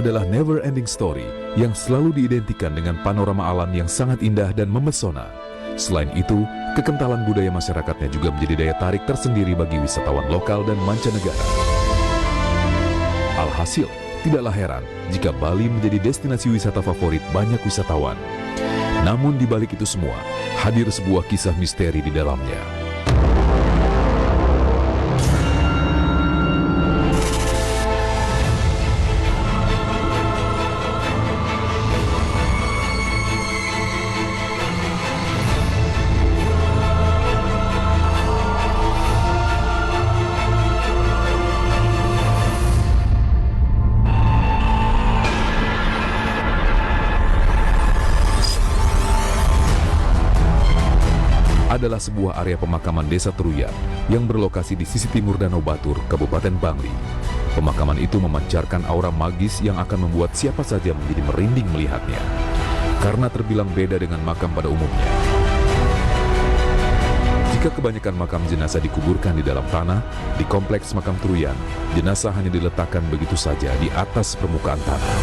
adalah never ending story yang selalu diidentikan dengan panorama alam yang sangat indah dan memesona. Selain itu, kekentalan budaya masyarakatnya juga menjadi daya tarik tersendiri bagi wisatawan lokal dan mancanegara. Alhasil, tidaklah heran jika Bali menjadi destinasi wisata favorit banyak wisatawan. Namun di balik itu semua, hadir sebuah kisah misteri di dalamnya. Adalah sebuah area pemakaman Desa Teruyan yang berlokasi di sisi timur Danau Batur, Kabupaten Bangli. Pemakaman itu memancarkan aura magis yang akan membuat siapa saja menjadi merinding melihatnya, karena terbilang beda dengan makam pada umumnya. Jika kebanyakan makam jenazah dikuburkan di dalam tanah, di kompleks makam Teruyan, jenazah hanya diletakkan begitu saja di atas permukaan tanah.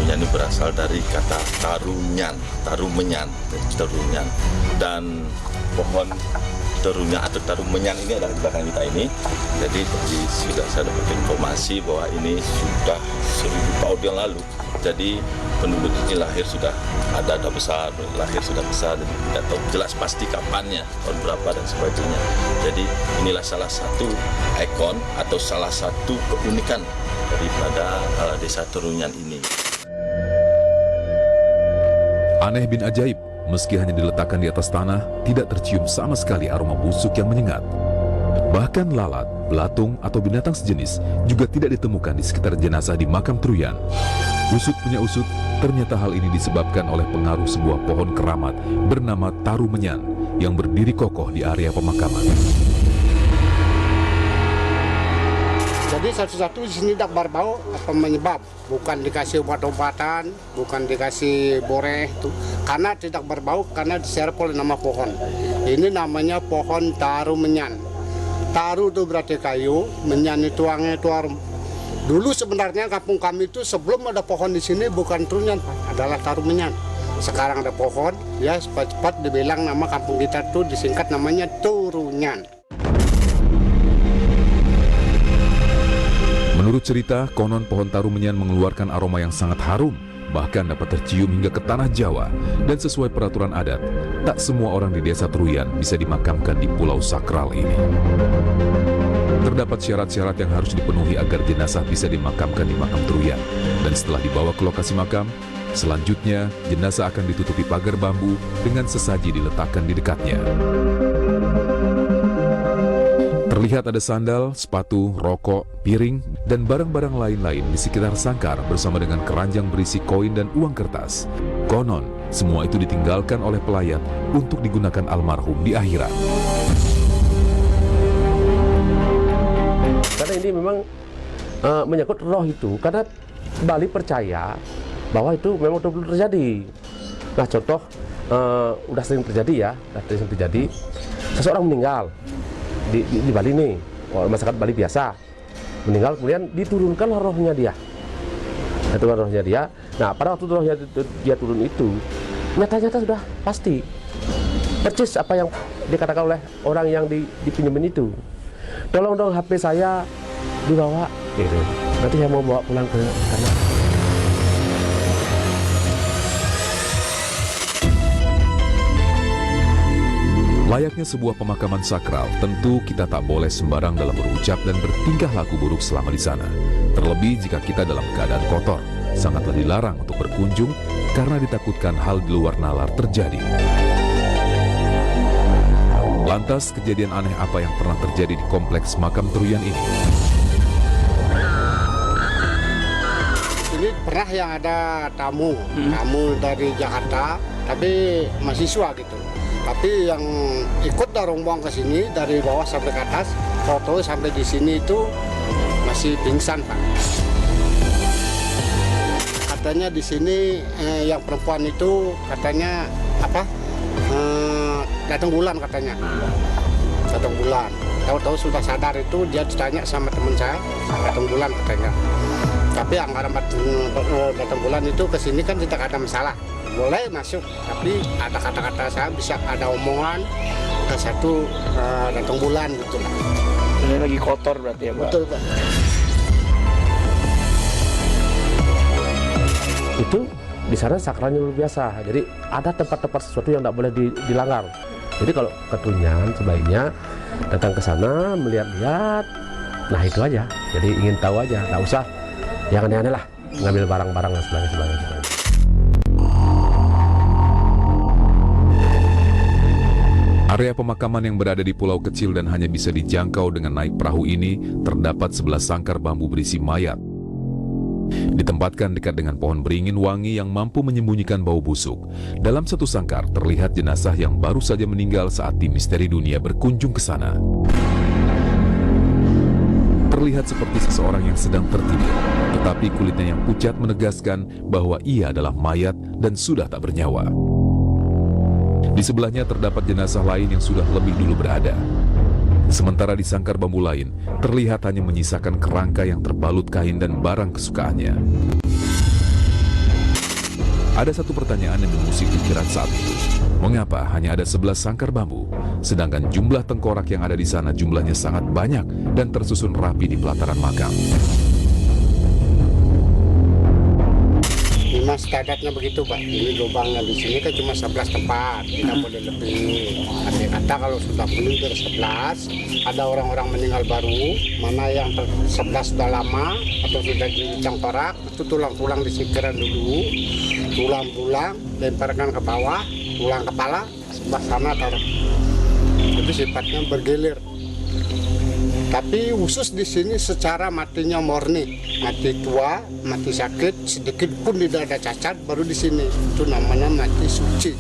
Ini berasal dari kata tarunyan, dan pohon terunyan atau tarumenyan ini adalah di belakang kita ini. Jadi sudah saya dapat informasi bahwa ini sudah 1000 tahun yang lalu. Jadi penduduk ini lahir sudah ada besar, lahir sudah besar, dan tidak tahu jelas pasti kapannya, tahun berapa dan sebagainya. Jadi inilah salah satu ikon atau salah satu keunikan daripada Desa Terunyan ini. Aneh bin ajaib, meski hanya diletakkan di atas tanah, tidak tercium sama sekali aroma busuk yang menyengat. Bahkan lalat, belatung, atau binatang sejenis juga tidak ditemukan di sekitar jenazah di makam Teruyan. Usut punya usut, ternyata hal ini disebabkan oleh pengaruh sebuah pohon keramat bernama tarumenyan yang berdiri kokoh di area pemakaman. Jadi satu-satu di sini tak berbau apa menyebab, bukan dikasih obat-obatan, bukan dikasih boreh itu, karena tidak berbau karena diserap oleh nama pohon. Ini namanya pohon tarumenyan. Taru itu berarti kayu, menyan itu wangi itu harum. Dulu sebenarnya kampung kami itu sebelum ada pohon di sini bukan Terunyan, adalah tarumenyan. Sekarang ada pohon, ya cepat-cepat dibilang nama kampung kita itu disingkat namanya Terunyan. Menurut cerita, konon pohon tarumenyan mengeluarkan aroma yang sangat harum, bahkan dapat tercium hingga ke tanah Jawa. Dan sesuai peraturan adat, tak semua orang di Desa Teruyan bisa dimakamkan di pulau sakral ini. Terdapat syarat-syarat yang harus dipenuhi agar jenazah bisa dimakamkan di makam Teruyan. Dan setelah dibawa ke lokasi makam, selanjutnya jenazah akan ditutupi pagar bambu dengan sesaji diletakkan di dekatnya. Terlihat ada sandal, sepatu, rokok, piring, dan barang-barang lain-lain di sekitar sangkar bersama dengan keranjang berisi koin dan uang kertas. Konon, semua itu ditinggalkan oleh pelayat untuk digunakan almarhum di akhirat. Karena ini memang menyangkut roh itu, karena Bali percaya bahwa itu memang betul-betul terjadi. Nah contoh, udah sering terjadi ya, seseorang meninggal di Bali nih, masyarakat Bali biasa meninggal, kemudian diturunkanlah rohnya dia. Rohnya dia. Nah pada waktu rohnya dia turun itu, nyata-nyata sudah pasti persis apa yang dikatakan oleh orang yang dipinjemin itu. Tolong dong HP saya dibawa, gitu. Nanti saya mau bawa pulang ke sana. Layaknya sebuah pemakaman sakral, tentu kita tak boleh sembarang dalam berucap dan bertingkah laku buruk selama di sana. Terlebih jika kita dalam keadaan kotor, sangatlah dilarang untuk berkunjung karena ditakutkan hal di luar nalar terjadi. Lantas, kejadian aneh apa yang pernah terjadi di kompleks makam Teruyan ini? Ini pernah yang ada tamu dari Jakarta, tapi mahasiswa gitu. Tapi yang ikut rombongan ke sini dari bawah sampai ke atas, foto sampai di sini itu masih pingsan, Pak. Katanya di sini yang perempuan itu katanya apa? Datang bulan katanya. Datang bulan. Tahu-tahu sudah sadar itu dia ditanya sama teman saya, datang bulan katanya. Tapi anggaran batang bulan itu ke sini kan tidak ada masalah. Boleh masuk, tapi ada kata-kata saya bisa ada omongan ke satu datang bulan gitu lah. Ini lagi kotor berarti ya, Pak? Betul, Pak. Itu di sana sakralnya luar biasa. Jadi ada tempat-tempat sesuatu yang tidak boleh dilanggar. Jadi kalau ketunyan sebaiknya datang ke sana melihat-lihat. Nah itu aja. Jadi ingin tahu aja, nggak usah yang aneh-aneh lah, ngambil barang-barang dan sebagainya. Area pemakaman yang berada di pulau kecil dan hanya bisa dijangkau dengan naik perahu ini terdapat 11 sangkar bambu berisi mayat. Ditempatkan dekat dengan pohon beringin wangi yang mampu menyembunyikan bau busuk. Dalam satu sangkar terlihat jenazah yang baru saja meninggal saat tim misteri dunia berkunjung ke sana. Terlihat seperti seseorang yang sedang tertidur, tetapi kulitnya yang pucat menegaskan bahwa ia adalah mayat dan sudah tak bernyawa. Di sebelahnya terdapat jenazah lain yang sudah lebih dulu berada. Sementara di sangkar bambu lain, terlihat hanya menyisakan kerangka yang terbalut kain dan barang kesukaannya. Ada satu pertanyaan yang mengusik pikiran saat itu. Mengapa hanya ada 11 sangkar bambu, sedangkan jumlah tengkorak yang ada di sana jumlahnya sangat banyak dan tersusun rapi di pelataran makam? Memang standarnya begitu, Pak. Ini lubangnya di sini kan cuma 11 tempat, tidak boleh lebih. Andai kata kalau sudah penuh dari 11, ada orang-orang meninggal baru, mana yang 11 sudah lama atau sudah dicangkorak, itu tulang-tulang disingkirkan dulu, tulang-tulang lemparkan ke bawah, tulang kepala sebelah sana taruh. Itu sifatnya bergilir. Tapi khusus di sini secara matinya murni, mati tua, mati sakit, sedikit pun tidak ada cacat, baru di sini itu namanya mati suci.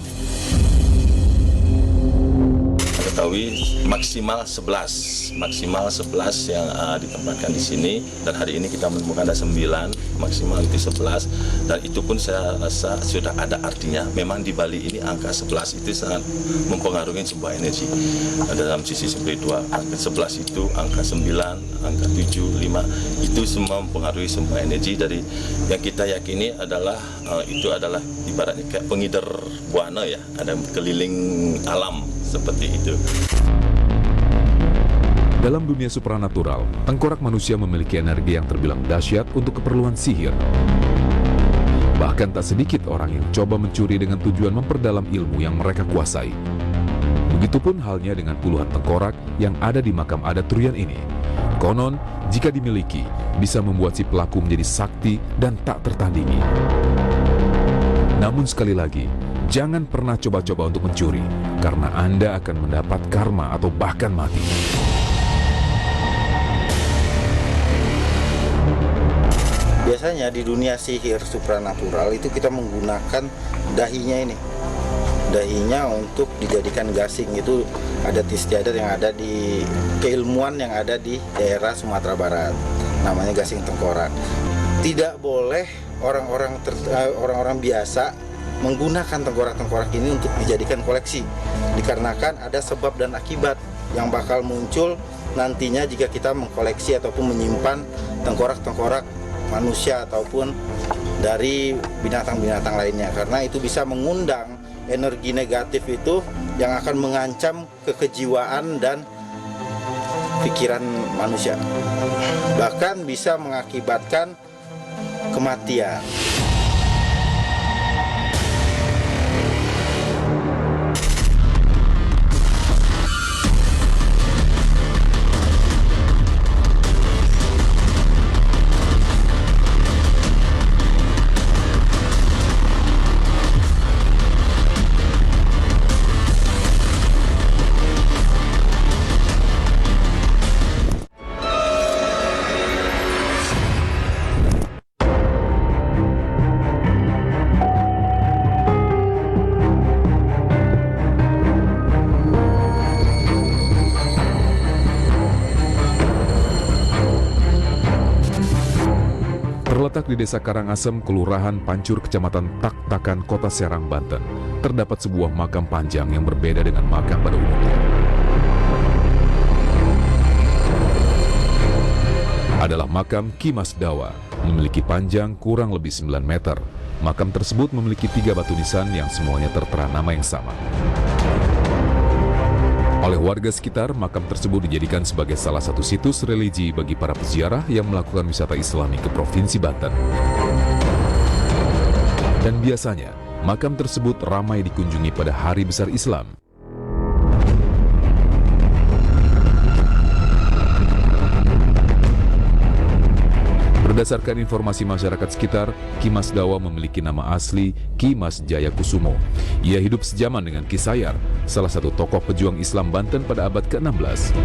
Ketahui maksimal 11 yang ditempatkan di sini, dan hari ini kita menemukan ada 9, maksimal itu 11, dan itu pun saya rasa sudah ada artinya. Memang di Bali ini angka 11 itu sangat mempengaruhi sebuah energi. Dalam sisi spiritual, angka 11 itu, angka 9, angka 7, 5, itu semua mempengaruhi sebuah energi dari yang kita yakini adalah itu adalah ibaratnya kayak pengidar buana ya, ada keliling alam seperti itu. Dalam dunia supranatural, tengkorak manusia memiliki energi yang terbilang dahsyat untuk keperluan sihir. Bahkan tak sedikit orang yang coba mencuri dengan tujuan memperdalam ilmu yang mereka kuasai. Begitupun halnya dengan puluhan tengkorak yang ada di makam adat Truyan ini. Konon, jika dimiliki, bisa membuat si pelaku menjadi sakti dan tak tertandingi. Namun sekali lagi, jangan pernah coba-coba untuk mencuri, karena Anda akan mendapat karma atau bahkan mati. Biasanya di dunia sihir supranatural itu kita menggunakan dahinya ini. Dahinya untuk dijadikan gasing, itu adat istiadat yang ada di keilmuan yang ada di daerah Sumatera Barat. Namanya gasing tengkorak. Tidak boleh orang-orang biasa menggunakan tengkorak-tengkorak ini untuk dijadikan koleksi, dikarenakan ada sebab dan akibat yang bakal muncul nantinya jika kita mengkoleksi ataupun menyimpan tengkorak-tengkorak manusia ataupun dari binatang-binatang lainnya, karena itu bisa mengundang energi negatif itu yang akan mengancam kejiwaan dan pikiran manusia, bahkan bisa mengakibatkan kematian. Terletak di Desa Karangasem, Kelurahan Pancur, Kecamatan Tak-Takan, Kota Serang, Banten, terdapat sebuah makam panjang yang berbeda dengan makam pada umumnya. Adalah makam Ki Mas Dawa, memiliki panjang kurang lebih 9 meter. Makam tersebut memiliki 3 batu nisan yang semuanya tertera nama yang sama. Oleh warga sekitar, makam tersebut dijadikan sebagai salah satu situs religi bagi para peziarah yang melakukan wisata Islami ke Provinsi Banten. Dan biasanya, makam tersebut ramai dikunjungi pada hari besar Islam. Berdasarkan informasi masyarakat sekitar, Ki Mas Dawa memiliki nama asli Ki Mas Jayakusumo. Ia hidup sejaman dengan Ki Sayar, salah satu tokoh pejuang Islam Banten pada abad ke-16.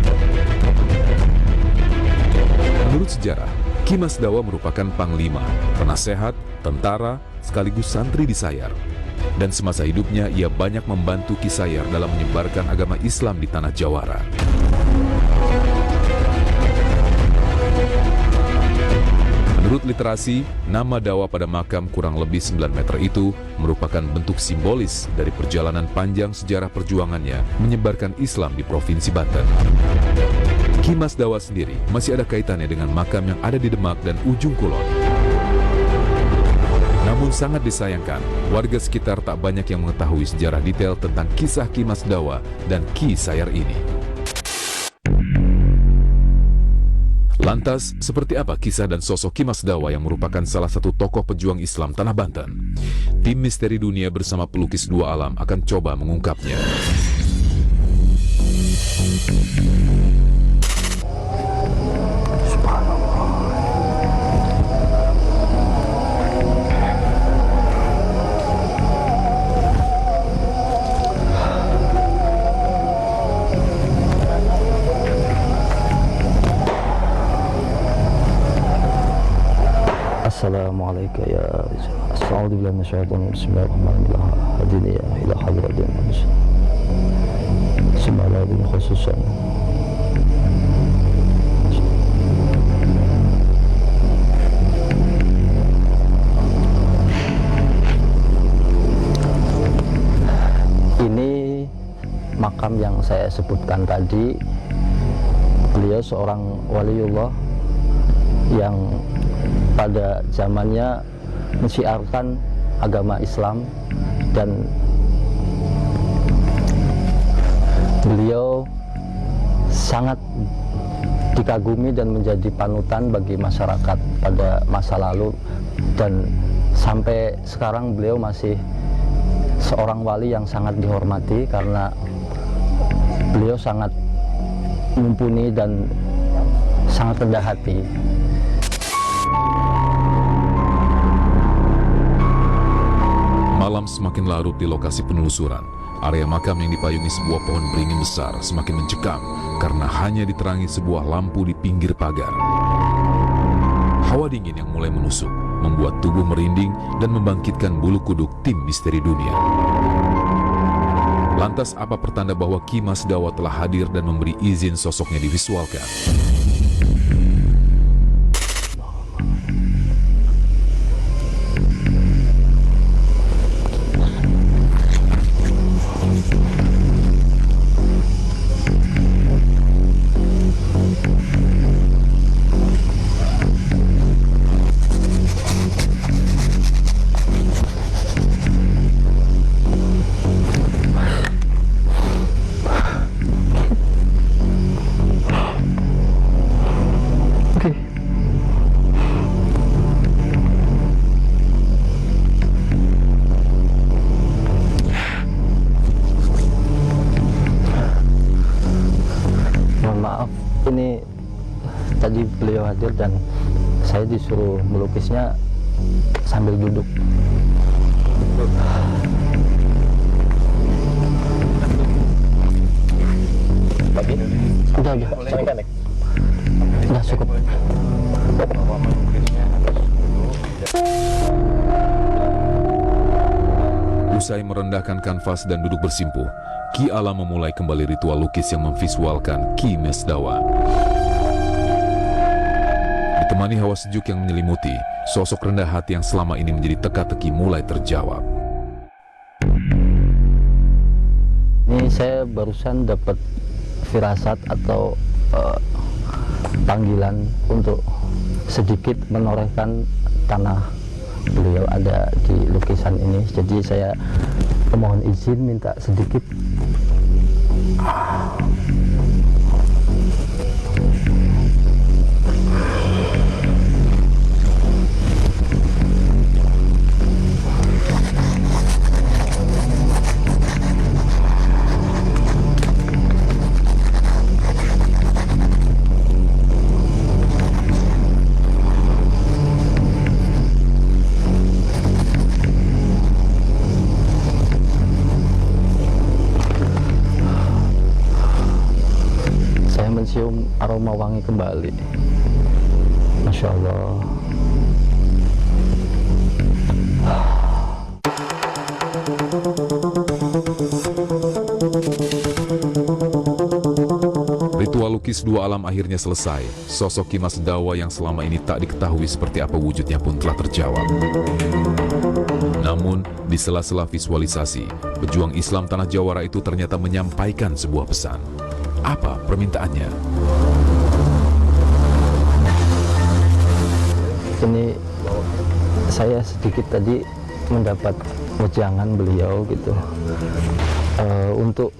Menurut sejarah, Ki Mas Dawa merupakan panglima, penasehat, tentara, sekaligus santri di Sayar. Dan semasa hidupnya, ia banyak membantu Ki Sayar dalam menyebarkan agama Islam di tanah Jawara. Menurut literasi, nama Dawa pada makam kurang lebih 9 meter itu merupakan bentuk simbolis dari perjalanan panjang sejarah perjuangannya menyebarkan Islam di Provinsi Banten. Ki Mas Dawa sendiri masih ada kaitannya dengan makam yang ada di Demak dan Ujung Kulon. Namun sangat disayangkan, warga sekitar tak banyak yang mengetahui sejarah detail tentang kisah Ki Mas Dawa dan Ki Sayar ini. Lantas, seperti apa kisah dan sosok Ki Mas Dawa yang merupakan salah satu tokoh pejuang Islam Tanah Banten? Tim Misteri Dunia bersama pelukis dua alam akan coba mengungkapnya. Assalamualaikum ya Assalamualaikum Bismillahirrahmanirrahim Hadini ya ila hadratin Semalabin khususan Ini makam yang saya sebutkan tadi. Beliau seorang waliullah yang pada zamannya mensiarkan agama Islam, dan beliau sangat dikagumi dan menjadi panutan bagi masyarakat pada masa lalu, dan sampai sekarang beliau masih seorang wali yang sangat dihormati karena beliau sangat mumpuni dan sangat rendah hati. Malam semakin larut di lokasi penelusuran. Area makam yang dipayungi sebuah pohon beringin besar semakin mencekam karena hanya diterangi sebuah lampu di pinggir pagar. Hawa dingin yang mulai menusuk membuat tubuh merinding dan membangkitkan bulu kuduk tim Misteri Dunia. Lantas apa pertanda bahwa Ki Mas Dawa telah hadir dan memberi izin sosoknya divisualkan? Ini tadi beliau hadir dan saya disuruh melukisnya sambil duduk. Udah cukup. Usai merendahkan kanvas dan duduk bersimpuh, Ki Alam memulai kembali ritual lukis yang memvisualkan Ki Mas Dawa. Ditemani hawa sejuk yang menyelimuti, sosok rendah hati yang selama ini menjadi teka-teki mulai terjawab. Ini saya barusan dapat firasat atau panggilan untuk sedikit menorehkan tanah beliau ada di lukisan ini. Jadi saya mohon izin minta sedikit. Mencium aroma wangi kembali. Masya Allah. Ritual lukis dua alam akhirnya selesai. Sosok Ki Mas Dawa yang selama ini tak diketahui seperti apa wujudnya pun telah terjawab. Namun, di sela-sela visualisasi, pejuang Islam Tanah Jawara itu ternyata menyampaikan sebuah pesan. Apa permintaannya? Ini saya sedikit tadi mendapat wejangan beliau gitu untuk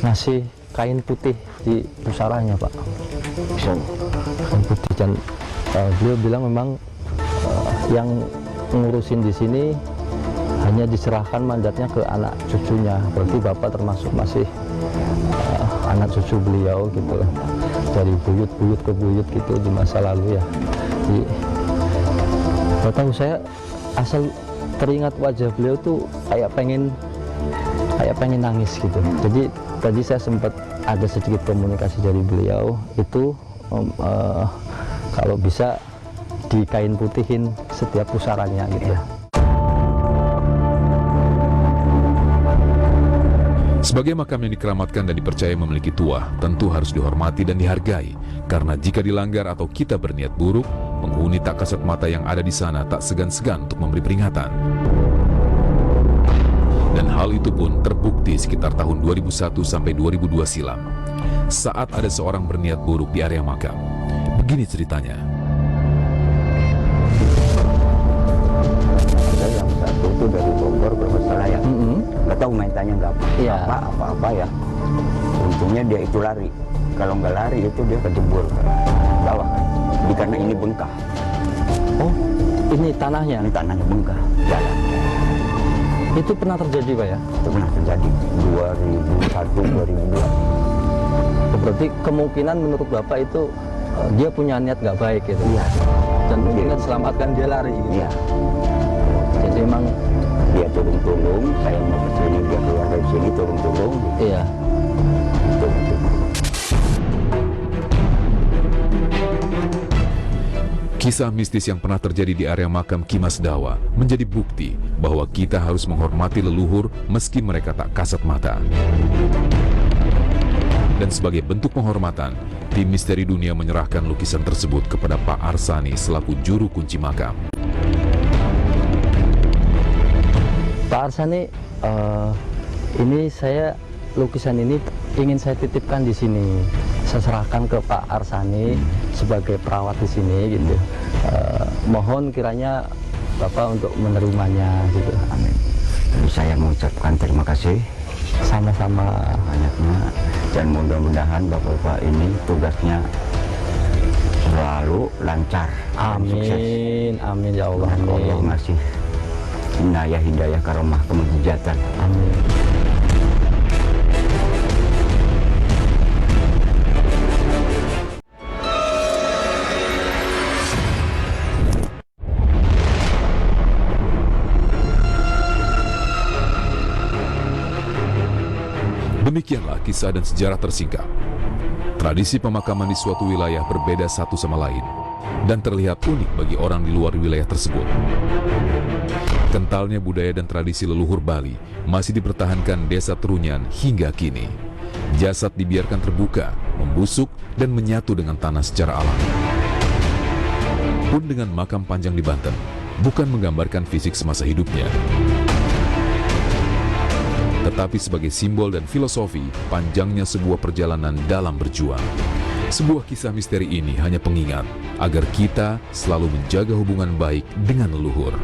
ngasih kain putih di pusaranya, Pak. Kain putih, dan beliau bilang memang yang ngurusin di sini hanya diserahkan mandatnya ke anak cucunya. Berarti Bapak termasuk masih anak cucu beliau gitu, dari buyut-buyut ke buyut gitu di masa lalu ya. Jadi, gak tahu, saya asal teringat wajah beliau tuh kayak pengen nangis gitu. Jadi tadi saya sempat ada sedikit komunikasi dari beliau itu, kalau bisa di kain putihin setiap pusarannya gitu ya. Sebagai makam yang dikeramatkan dan dipercaya memiliki tuah, tentu harus dihormati dan dihargai. Karena jika dilanggar atau kita berniat buruk, penghuni tak kasat mata yang ada di sana tak segan-segan untuk memberi peringatan. Dan hal itu pun terbukti sekitar tahun 2001 sampai 2002 silam. Saat ada seorang berniat buruk di area makam. Begini ceritanya. Yang satu itu dari Bogor ke Majalaya. Nggak tahu mainannya nggak apa ya. Untungnya dia itu lari. Kalau nggak lari itu dia kejebur ke bawah. Jadi karena ini bengkah. Oh, ini tanahnya? Ini tanahnya bengkah, jalan. Itu pernah terjadi, Pak ya? Itu pernah terjadi 2001, 2002. Berarti kemungkinan menurut Bapak itu dia punya niat nggak baik gitu? Iya. Dan mungkin selamatkan dia lari gitu? Iya. Jadi emang dia turun-turun, saya mau ke sini, dia keluar dari sini turun-turun. iya. Kisah mistis yang pernah terjadi di area makam Ki Mas Dawa menjadi bukti bahwa kita harus menghormati leluhur meski mereka tak kasat mata. Dan sebagai bentuk penghormatan, tim Misteri Dunia menyerahkan lukisan tersebut kepada Pak Arsani selaku juru kunci makam. Pak Arsani, ini lukisan ini ingin saya titipkan di sini. Saya serahkan ke Pak Arsani sebagai perawat di sini gitu. Mohon kiranya Bapak untuk menerimanya gitu. Amin. Jadi saya mengucapkan terima kasih Sama-sama. banyaknya, dan mudah-mudahan Bapak-Bapak ini tugasnya selalu lancar. dan sukses. Amin, amin ya Allah. Dan Allah Amin. ngasih hidayah karomah kemujizatan. Amin. Demikianlah kisah dan sejarah tersingkap. Tradisi pemakaman di suatu wilayah berbeda satu sama lain dan terlihat unik bagi orang di luar wilayah tersebut. Kentalnya budaya dan tradisi leluhur Bali masih dipertahankan Desa Trunyan hingga kini. Jasad dibiarkan terbuka, membusuk, dan menyatu dengan tanah secara alami. Pun dengan makam panjang di Banten, bukan menggambarkan fisik semasa hidupnya, tetapi sebagai simbol dan filosofi panjangnya sebuah perjalanan dalam berjuang. Sebuah kisah misteri ini hanya pengingat agar kita selalu menjaga hubungan baik dengan leluhur.